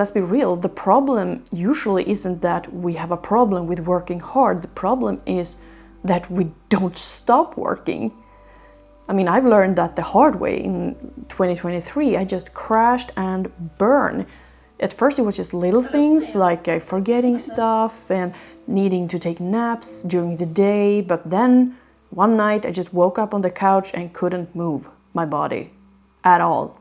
let's be real, the problem usually isn't that we have a problem with working hard. The problem is that we don't stop working. I mean, I've learned that the hard way in 2023. I just crashed and burned. At first it was just little things like forgetting stuff and needing to take naps during the day. But then one night I just woke up on the couch and couldn't move my body at all.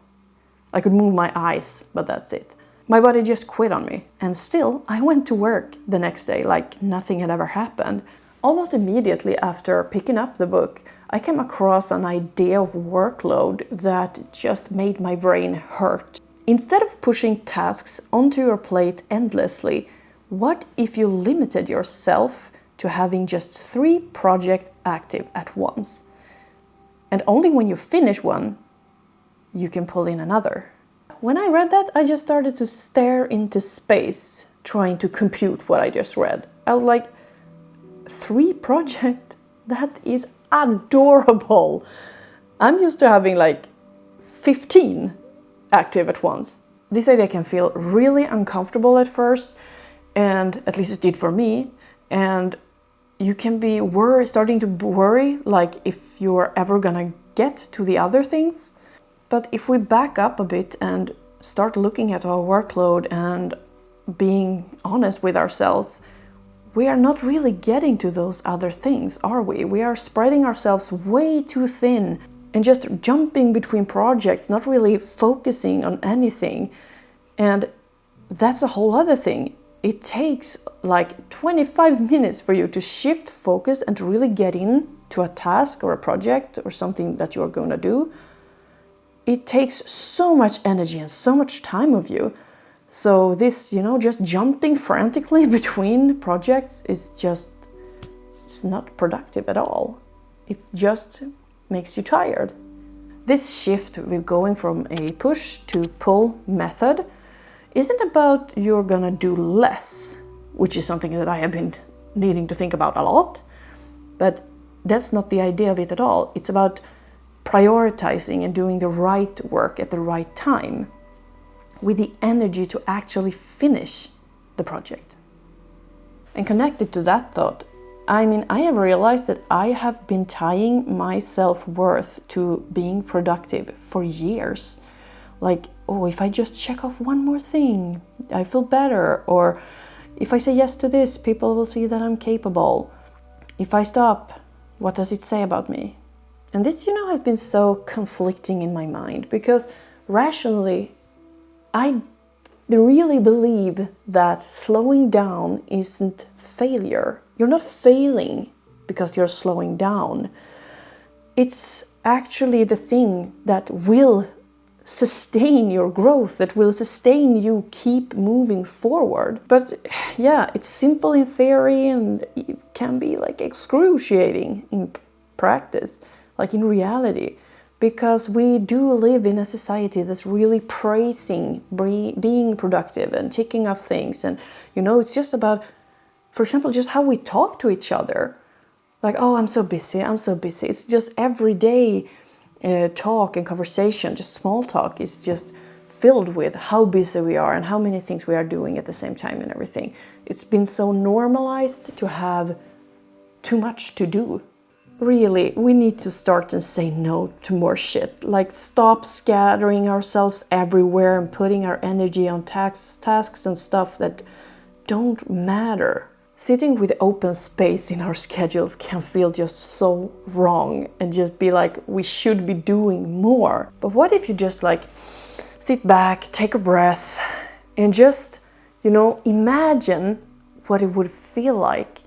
I could move my eyes, but that's it. My body just quit on me. And still, I went to work the next day like nothing had ever happened. Almost immediately after picking up the book, I came across an idea of workload that just made my brain hurt. Instead of pushing tasks onto your plate endlessly, what if you limited yourself to having just 3 projects active at once? And only when you finish one, you can pull in another. When I read that, I just started to stare into space, trying to compute what I just read. I was like, 3 projects? That is adorable. I'm used to having like 15 active at once. This idea can feel really uncomfortable at first, and at least it did for me. And you can be starting to worry like if you're ever gonna get to the other things. But if we back up a bit and start looking at our workload and being honest with ourselves, we are not really getting to those other things, are we? We are spreading ourselves way too thin and just jumping between projects, not really focusing on anything. And that's a whole other thing. It takes like 25 minutes for you to shift focus and to really get into a task or a project or something that you're going to do. It takes so much energy and so much time of you. So this, just jumping frantically between projects it's not productive at all. It just makes you tired. This shift with going from a push to pull method isn't about you're gonna do less, which is something that I have been needing to think about a lot, but that's not the idea of it at all. It's about prioritizing and doing the right work at the right time with the energy to actually finish the project. And connected to that thought, I have realized that I have been tying my self-worth to being productive for years. Like, if I just check off one more thing, I feel better. Or if I say yes to this, people will see that I'm capable. If I stop, what does it say about me? And this, has been so conflicting in my mind because rationally, I really believe that slowing down isn't failure. You're not failing because you're slowing down. It's actually the thing that will sustain your growth, that will sustain you keep moving forward. But yeah, it's simple in theory and it can be like excruciating in practice, like in reality. Because we do live in a society that's really praising being productive and ticking off things. And, it's just about, for example, just how we talk to each other. Like, I'm so busy. It's just everyday talk and conversation, just small talk is just filled with how busy we are and how many things we are doing at the same time and everything. It's been so normalized to have too much to do. Really, we need to start and say no to more shit. Like, stop scattering ourselves everywhere and putting our energy on tasks and stuff that don't matter. Sitting with open space in our schedules can feel just so wrong and just be like, we should be doing more. But what if you just sit back, take a breath, and just, imagine what it would feel like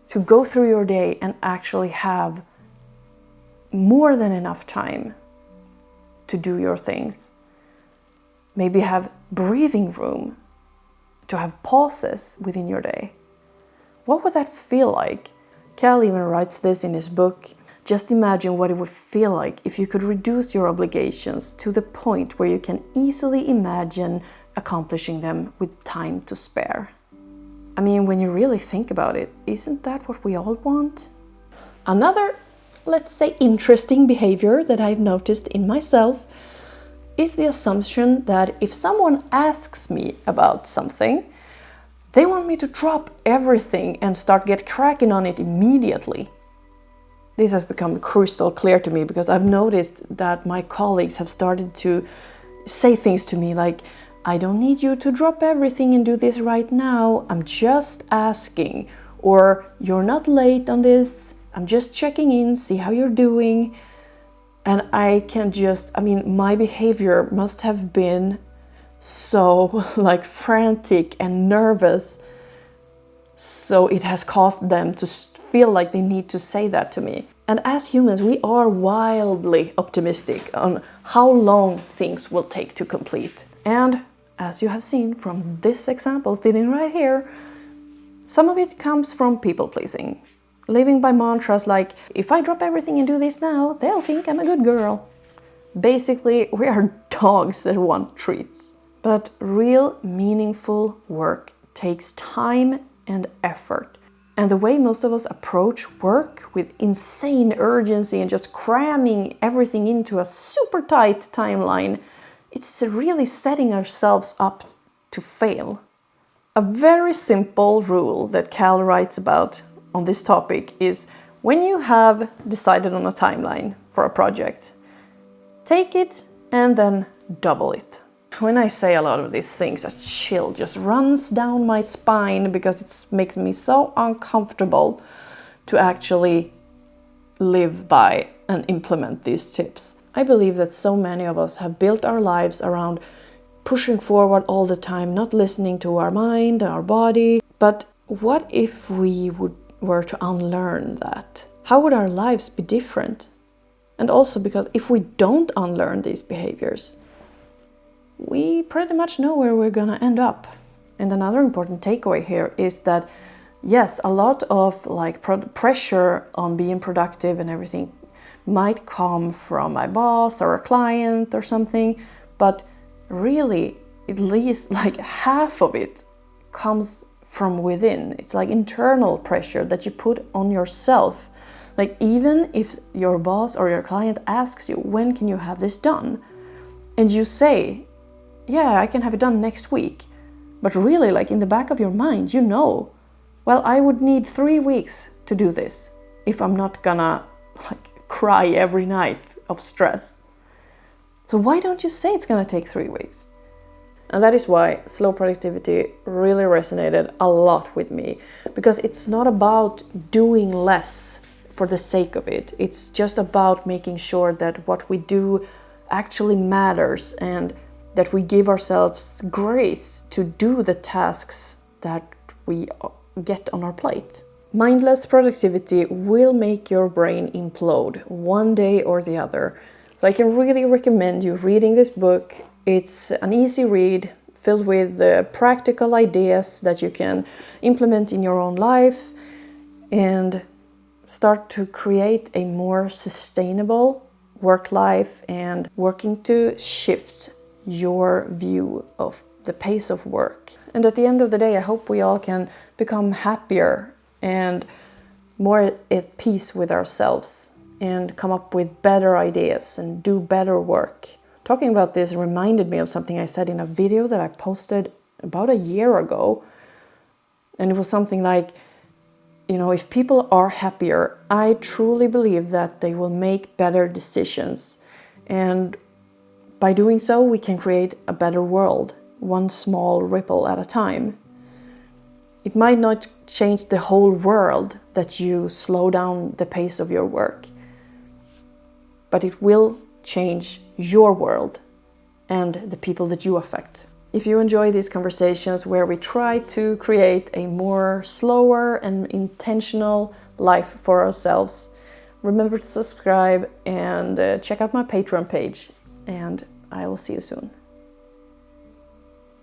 to go through your day and actually have more than enough time to do your things. Maybe have breathing room, to have pauses within your day. What would that feel like? Cal even writes this in his book. Just imagine what it would feel like if you could reduce your obligations to the point where you can easily imagine accomplishing them with time to spare. When you really think about it, isn't that what we all want? Another, let's say, interesting behavior that I've noticed in myself is the assumption that if someone asks me about something, they want me to drop everything and start get cracking on it immediately. This has become crystal clear to me because I've noticed that my colleagues have started to say things to me like, I don't need you to drop everything and do this right now, I'm just asking. Or, you're not late on this, I'm just checking in, see how you're doing. And my behavior must have been so frantic and nervous. So it has caused them to feel like they need to say that to me. And as humans, we are wildly optimistic on how long things will take to complete. And as you have seen from this example sitting right here, some of it comes from people pleasing. Living by mantras like, if I drop everything and do this now, they'll think I'm a good girl. Basically, we are dogs that want treats. But real meaningful work takes time and effort. And the way most of us approach work with insane urgency and just cramming everything into a super tight timeline, it's really setting ourselves up to fail. A very simple rule that Cal writes about on this topic is when you have decided on a timeline for a project, take it and then double it. When I say a lot of these things, a chill just runs down my spine because it makes me so uncomfortable to actually live by and implement these tips. I believe that so many of us have built our lives around pushing forward all the time, not listening to our mind, our body. But what if we were to unlearn that? How would our lives be different? And also because if we don't unlearn these behaviors, we pretty much know where we're gonna end up. And another important takeaway here is that yes, a lot of pressure on being productive and everything might come from my boss or a client or something, but really at least half of it comes from within. It's like internal pressure that you put on yourself. Like even if your boss or your client asks you, when can you have this done? And you say, yeah, I can have it done next week. But really, in the back of your mind, you know, well, I would need 3 weeks to do this if I'm not gonna cry every night of stress. So why don't you say it's gonna take 3 weeks? And that is why slow productivity really resonated a lot with me, because it's not about doing less for the sake of it. It's just about making sure that what we do actually matters and that we give ourselves grace to do the tasks that we get on our plate. Mindless productivity will make your brain implode one day or the other. So I can really recommend you reading this book. It's an easy read filled with practical ideas that you can implement in your own life and start to create a more sustainable work life and working to shift your view of the pace of work. And at the end of the day, I hope we all can become happier and more at peace with ourselves and come up with better ideas and do better work. Talking about this reminded me of something I said in a video that I posted about a year ago. And it was something like, if people are happier, I truly believe that they will make better decisions. And by doing so, we can create a better world, one small ripple at a time. It might not change the whole world that you slow down the pace of your work, but it will change your world and the people that you affect. If you enjoy these conversations where we try to create a more slower and intentional life for ourselves, remember to subscribe and check out my Patreon page. And I will see you soon.